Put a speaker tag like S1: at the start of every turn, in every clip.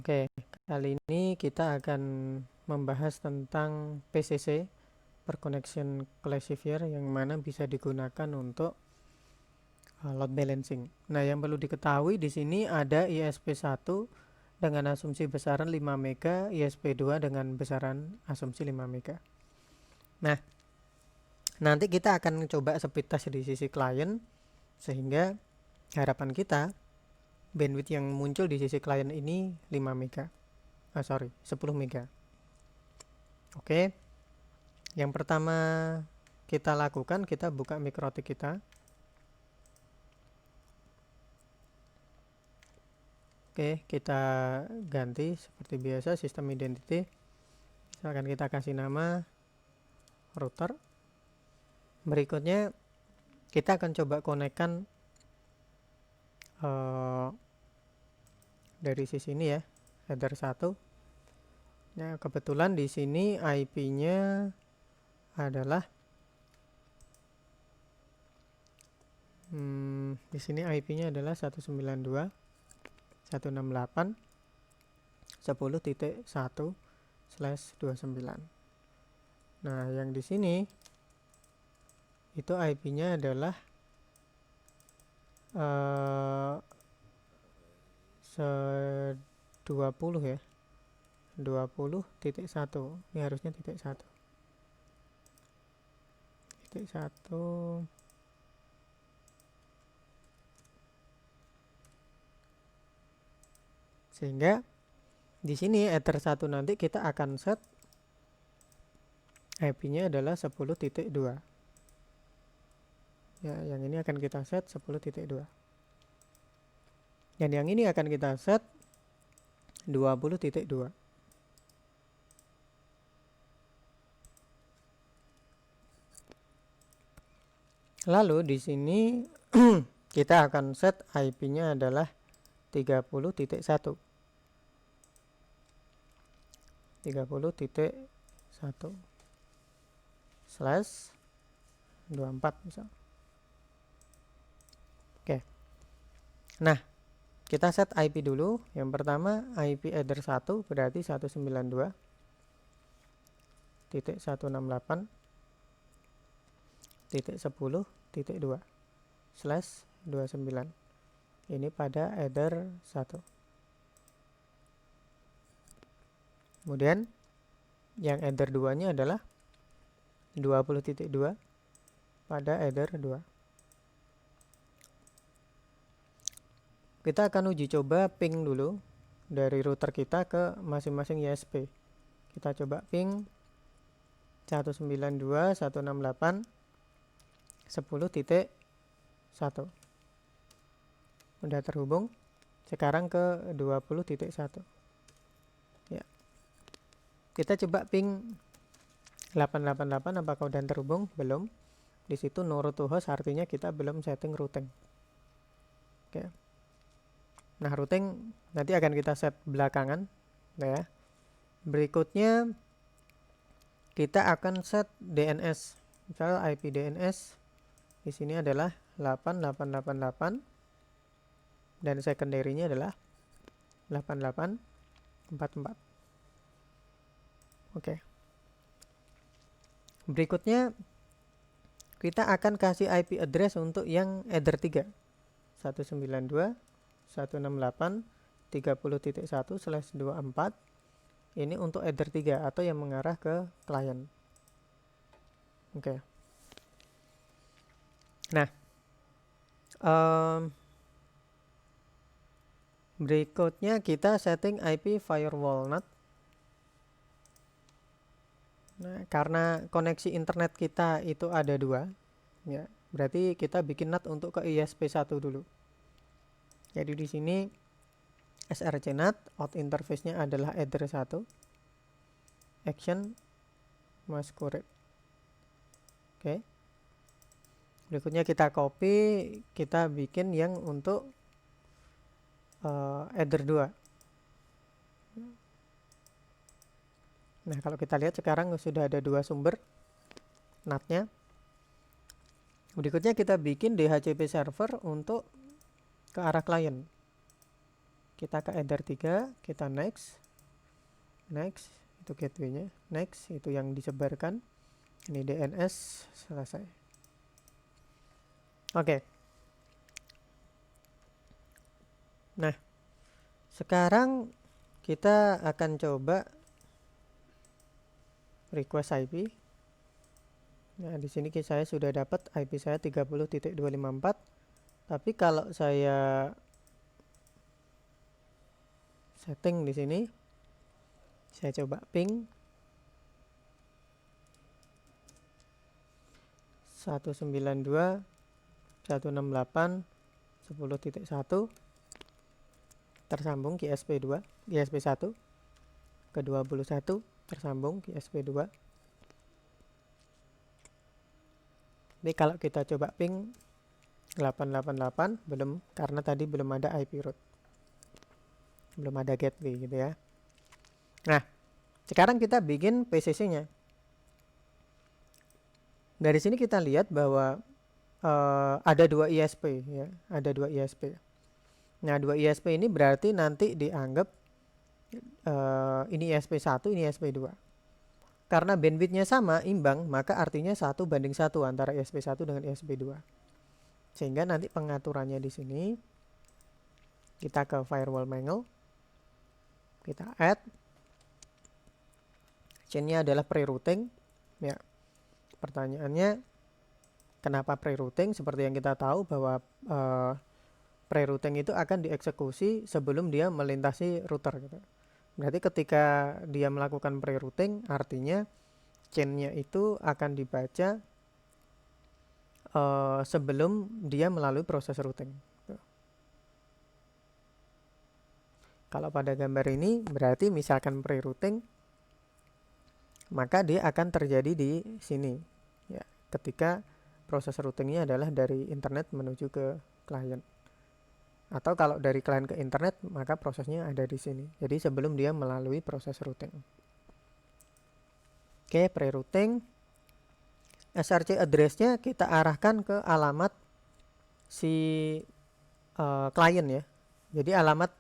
S1: Oke, kali ini kita akan membahas tentang PCC, per connection classifier, yang mana bisa digunakan untuk load balancing. Nah, yang perlu diketahui di sini ada ISP1 dengan asumsi besaran 5 mega, ISP2 dengan besaran asumsi 5 mega. Nah, nanti kita akan coba speed test di sisi klien, sehingga harapan kita bandwidth yang muncul di sisi klien ini 5 mega. 10 mega. Oke. Yang pertama kita lakukan, kita buka mikrotik kita. Oke, kita ganti seperti biasa sistem identity. Misalkan kita kasih nama router. Berikutnya kita akan coba konekkan dari sisi ini ya, header 1. Nah, kebetulan di sini IP-nya adalah di sini IP-nya adalah 192.168.10.1/29. Nah, yang di sini itu IP-nya adalah 20 ya. 20.1. Ini harusnya titik 1. Titik 1. Sehingga di sini ether 1 nanti kita akan set IP-nya adalah 10.2. Ya, yang ini akan kita set 10.2. Dan yang ini akan kita set 20.2. Lalu di sini kita akan set IP-nya adalah 30.1. 30.1 slash 24 misal. Oke. Nah, kita set IP dulu. Yang pertama IP header 1 berarti 192.168.10.2 slash 29. Ini pada header 1. Kemudian yang header 2 nya adalah 20.2 pada header 2. Kita akan uji coba ping dulu dari router kita ke masing-masing ISP. Kita coba ping 192.168.10.1. Udah terhubung. Sekarang ke 20.1. Ya. Kita coba ping 888, apakah udah terhubung? Belum. Di situ no route to host, artinya kita belum setting routing. Oke. Nah, routing nanti akan kita set belakangan, ya. Berikutnya kita akan set DNS. Misal IP DNS di sini adalah 8888 dan secondary-nya adalah 8844. Oke. Berikutnya kita akan kasih IP address untuk yang header 3. 192.168.30.1/24. Ini untuk header 3 atau yang mengarah ke klien. Oke. Nah, berikutnya kita setting IP firewall NAT. Nah, karena koneksi internet kita itu ada 2, ya, berarti kita bikin NAT untuk ke ISP1 dulu. Jadi di sini SRC NAT, out interface-nya adalah header 1, action masquerade. Oke. Berikutnya kita copy, kita bikin yang untuk header 2. Nah, kalau kita lihat sekarang sudah ada 2 sumber NAT-nya. Berikutnya kita bikin DHCP server untuk ke arah klien. Kita ke header 3, kita next, itu gateway-nya, next, itu yang disebarkan, ini DNS, selesai. Oke. Nah, sekarang kita akan coba request IP. Nah, di sini saya sudah dapat IP saya 30.254. Tapi kalau saya setting di sini, saya coba ping 192.168.10.1 tersambung ke ISP2, ISP1 ke 21 tersambung ke ISP2. Jadi kalau kita coba ping 888 belum, karena tadi belum ada IP route, belum ada gateway gitu ya. Nah, sekarang kita bikin PCC-nya. Dari sini kita lihat bahwa ada 2 ISP ya, ada 2 ISP. Nah, 2 ISP ini berarti nanti dianggap ini ISP1, ini ISP2. Karena bandwidth-nya sama, imbang, maka artinya 1:1 antara ISP1 dengan ISP2. Sehingga nanti pengaturannya di sini, kita ke firewall manual, kita add, chain-nya adalah pre-routing. Ya, pertanyaannya, kenapa pre-routing? Seperti yang kita tahu bahwa pre-routing itu akan dieksekusi sebelum dia melintasi router gitu. Berarti ketika dia melakukan pre-routing, artinya chain-nya itu akan dibaca sebelum dia melalui proses routing. Kalau pada gambar ini berarti misalkan pre-routing, maka dia akan terjadi di sini ya, ketika proses routingnya adalah dari internet menuju ke klien. Atau kalau dari klien ke internet, maka prosesnya ada di sini. Jadi sebelum dia melalui proses routing. Oke, pre-routing. SRC address-nya kita arahkan ke alamat si klien ya. Jadi alamat,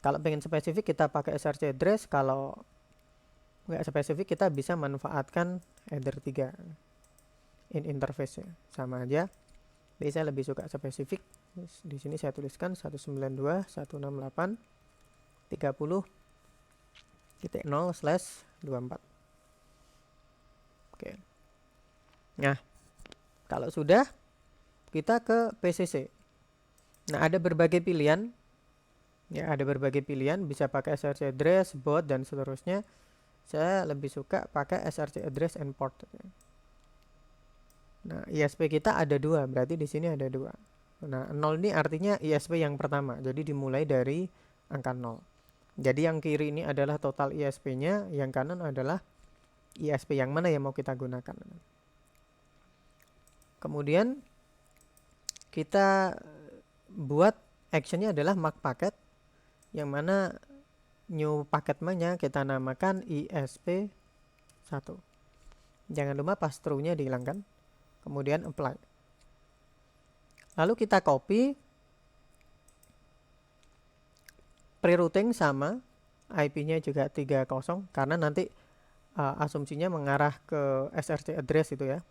S1: kalau pengen spesifik kita pakai SRC address, kalau nggak spesifik kita bisa manfaatkan header 3 in interface ya. Sama aja. Jadi saya lebih suka spesifik. Di sini saya tuliskan 192.168.30.0/24. Oke. Nah, kalau sudah, kita ke PCC. Nah, ada berbagai pilihan. Ya, ada berbagai pilihan, bisa pakai SRC address, bot, dan seterusnya. Saya lebih suka pakai SRC address and port. Nah, ISP kita ada 2, berarti di sini ada 2. Nah, 0 ini artinya ISP yang pertama, jadi dimulai dari angka 0. Jadi yang kiri ini adalah total ISP-nya, yang kanan adalah ISP yang mana yang mau kita gunakan. Kemudian kita buat actionnya adalah mark packet, yang mana new packet nya kita namakan ISP1. Jangan lupa pass-through-nya dihilangkan. Kemudian apply. Lalu kita copy, pre-routing sama, IP-nya juga 30, karena nanti asumsinya mengarah ke SRC address itu ya.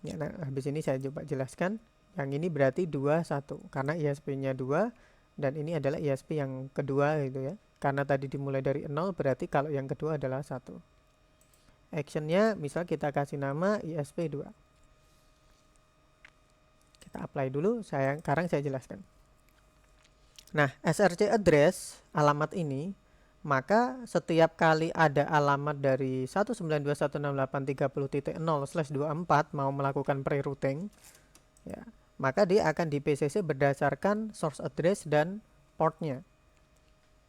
S1: Ya, nah, habis ini saya coba jelaskan. Yang ini berarti 21, karena ISP-nya 2, dan ini adalah ISP yang kedua gitu ya. Karena tadi dimulai dari 0, berarti kalau yang kedua adalah 1. Action-nya misal kita kasih nama ISP2. Kita apply dulu, sekarang saya jelaskan. Nah, SRC address, alamat ini, maka setiap kali ada alamat dari 192.168.30.0/24 mau melakukan pre-routing, ya, maka dia akan di PCC berdasarkan source address dan portnya,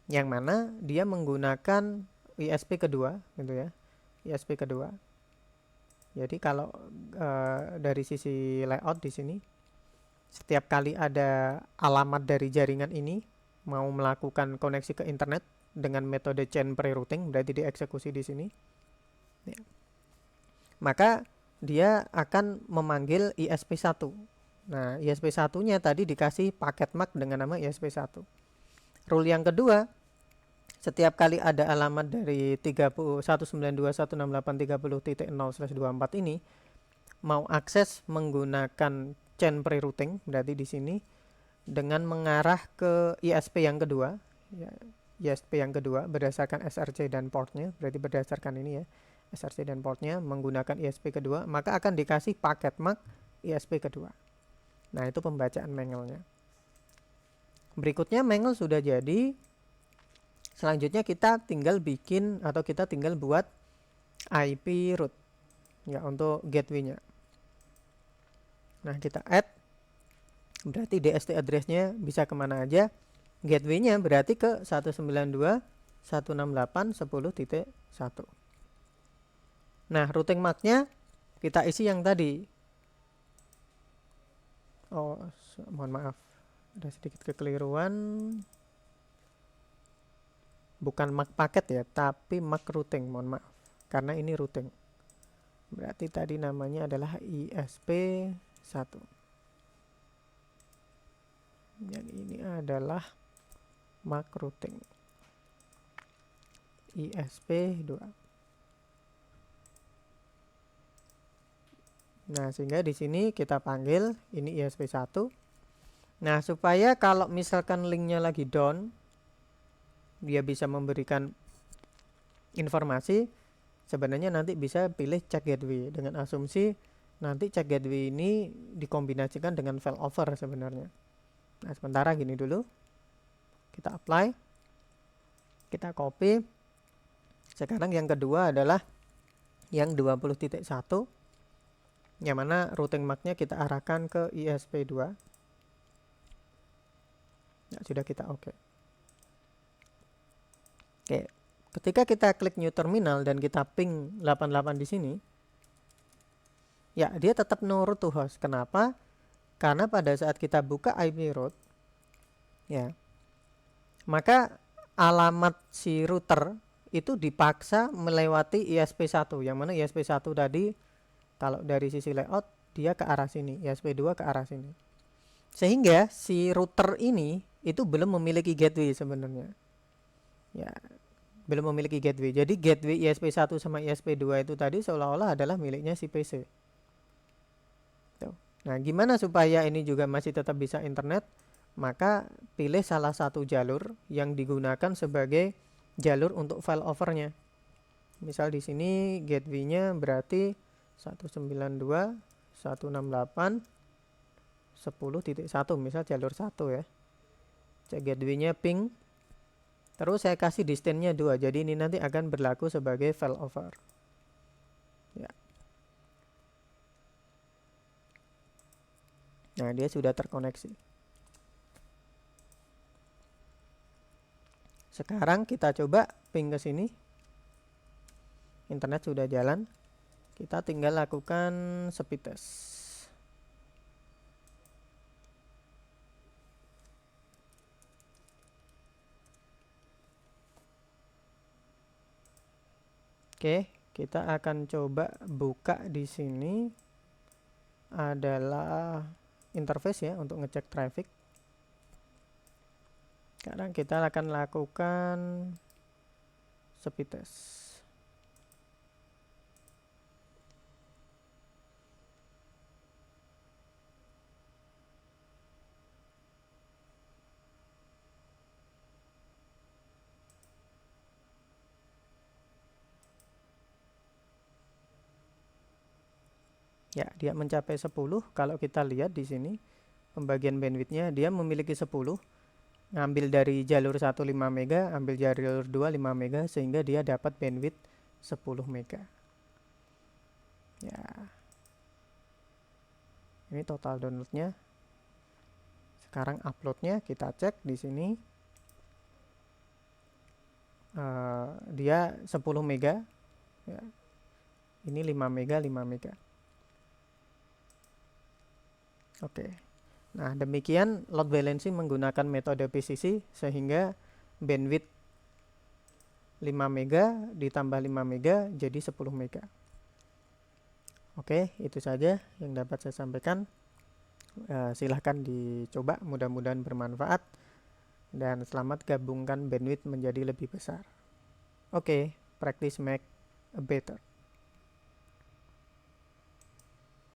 S1: yang mana dia menggunakan ISP kedua, gitu ya, ISP kedua. Jadi kalau dari sisi layout di sini, setiap kali ada alamat dari jaringan ini mau melakukan koneksi ke internet dengan metode chain pre-routing, berarti dieksekusi di sini. Ya. Maka dia akan memanggil ISP1. Nah, ISP1-nya tadi dikasih paket MAC dengan nama ISP1. Rule yang kedua, setiap kali ada alamat dari 192.168.30.0/24 ini mau akses menggunakan chain pre-routing, berarti di sini dengan mengarah ke ISP yang kedua, ya, ISP yang kedua berdasarkan SRC dan portnya, berarti berdasarkan ini ya, SRC dan portnya menggunakan ISP kedua, maka akan dikasih paket MAC ISP kedua. Nah, itu pembacaan mangelnya. Berikutnya mangel sudah jadi. Selanjutnya kita tinggal bikin atau kita tinggal buat IP route ya untuk gateway-nya. Nah, kita add, berarti DST address-nya bisa kemana aja. Gateway-nya berarti ke 192.168.10.1. Nah, routing MAC-nya kita isi yang tadi. Oh, mohon maaf, ada sedikit kekeliruan. Bukan MAC paket ya, tapi MAC routing, mohon maaf. Karena ini routing. Berarti tadi namanya adalah ISP1. Yang ini adalah MAC routing. ISP2. Nah, sehingga di sini kita panggil ini ISP1. Nah, supaya kalau misalkan linknya lagi down, dia bisa memberikan informasi, sebenarnya nanti bisa pilih check gateway dengan asumsi nanti check gateway ini dikombinasikan dengan failover sebenarnya. Nah, sementara gini dulu, kita apply, kita copy. Sekarang yang kedua adalah yang 20.1, yang mana routing MAC-nya kita arahkan ke ISP2. Nah, sudah kita oke. Oke, ketika kita klik new terminal dan kita ping 88 di sini, ya dia tetap no route to host. Kenapa? Karena pada saat kita buka IP route, ya, maka alamat si router itu dipaksa melewati ISP1, yang mana ISP1 tadi kalau dari sisi layout dia ke arah sini, ISP2 ke arah sini. Sehingga si router ini itu belum memiliki gateway sebenarnya. Ya, belum memiliki gateway. Jadi gateway ISP1 sama ISP2 itu tadi seolah-olah adalah miliknya si PC. Tuh. Nah, gimana supaya ini juga masih tetap bisa internet? Maka pilih salah satu jalur yang digunakan sebagai jalur untuk failovernya. Misal di sini gateway-nya berarti 192.168.10.1, misal jalur 1 ya. Cek gateway-nya ping. Terus saya kasih distance-nya 2. Jadi ini nanti akan berlaku sebagai failover. Ya. Nah, dia sudah terkoneksi. Sekarang kita coba ping ke sini. Internet sudah jalan. Kita tinggal lakukan speed test. Oke, kita akan coba buka di sini adalah interface ya untuk ngecek traffic. Sekarang kita akan lakukan speed test. Ya, dia mencapai 10. Kalau kita lihat di sini pembagian bandwidth-nya dia memiliki 10. Ngambil dari jalur 1 5 mega, ambil jalur 2 5 mega sehingga dia dapat bandwidth 10 mega. Ya. Ini total download-nya. Sekarang upload-nya kita cek di sini. Dia 10 mega. Ya. Ini 5 mega, 5 mega. Oke. Nah, demikian load balancing menggunakan metode PCC sehingga bandwidth 5 mega ditambah 5 mega jadi 10 mega. Oke, itu saja yang dapat saya sampaikan. Silahkan dicoba, mudah-mudahan bermanfaat. dan selamat gabungkan bandwidth menjadi lebih besar. Oke, practice make a better.